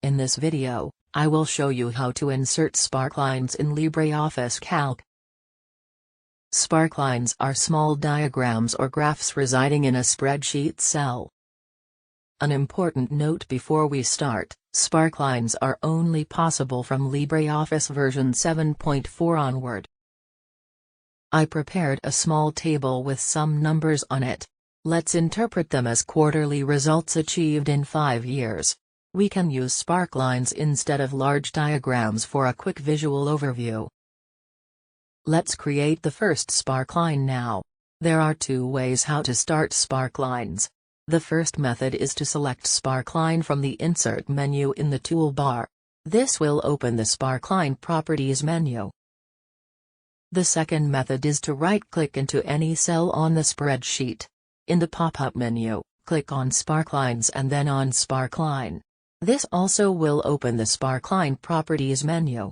In this video, I will show you how to insert sparklines in LibreOffice Calc. Sparklines are small diagrams or graphs residing in a spreadsheet cell. An important note before we start: sparklines are only possible from LibreOffice version 7.4 onward. I prepared a small table with some numbers on it. Let's interpret them as quarterly results achieved in 5 years. We can use sparklines instead of large diagrams for a quick visual overview. Let's create the first sparkline now. There are 2 ways how to start sparklines. The first method is to select Sparkline from the Insert menu in the toolbar. This will open the Sparkline Properties menu. The second method is to right-click into any cell on the spreadsheet. In the pop-up menu, click on Sparklines and then on Sparkline. This also will open the Sparkline Properties menu.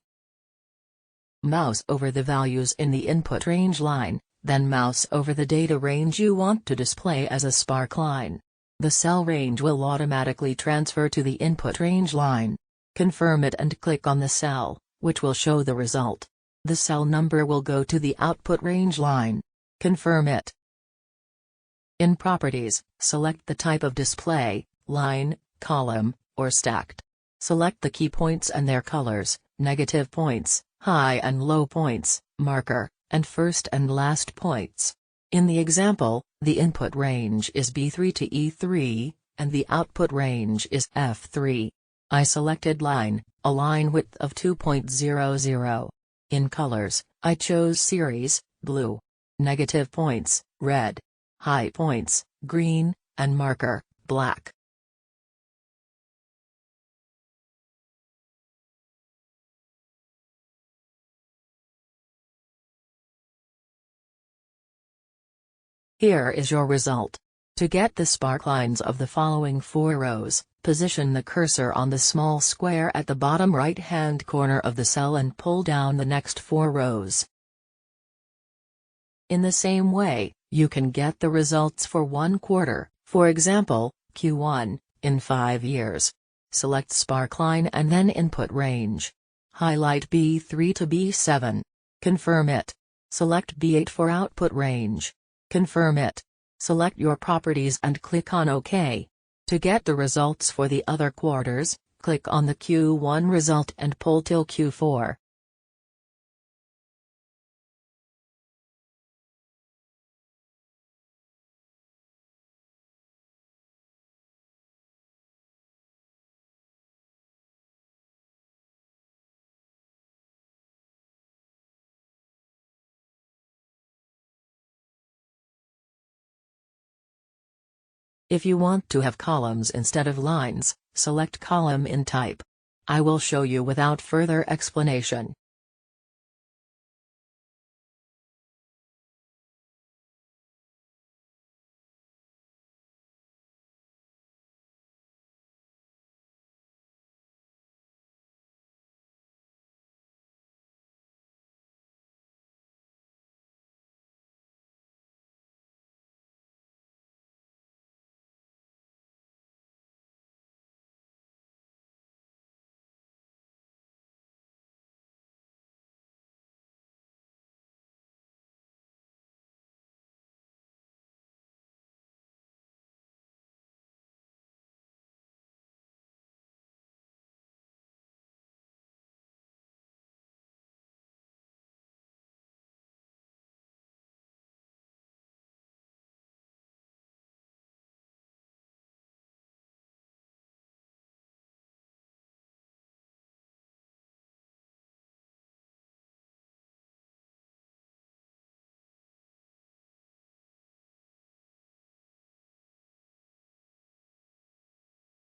Mouse over the values in the input range line, then mouse over the data range you want to display as a sparkline. The cell range will automatically transfer to the input range line. Confirm it and click on the cell, which will show the result. The cell number will go to the output range line. Confirm it. In Properties, select the type of display, line, column, or stacked. Select the key points and their colors, negative points, high and low points, marker, and first and last points. In the example, the input range is B3 to E3, and the output range is F3. I selected line, a line width of 2.00. In colors, I chose series, blue. Negative points, red. High points, green, and marker, black. Here is your result. To get the sparklines of the following 4 rows, position the cursor on the small square at the bottom right-hand corner of the cell and pull down the next 4 rows. In the same way, you can get the results for 1 quarter, for example, Q1, in 5 years. Select Sparkline and then Input Range. Highlight B3 to B7. Confirm it. Select B8 for Output Range. Confirm it. Select your properties and click on OK. To get the results for the other quarters, click on the Q1 result and pull till Q4. If you want to have columns instead of lines, select Column in Type. I will show you without further explanation.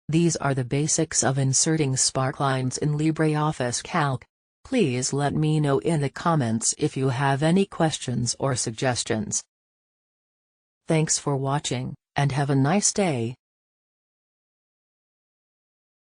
These are the basics of inserting sparklines in LibreOffice Calc. Please let me know in the comments if you have any questions or suggestions. Thanks for watching, and have a nice day.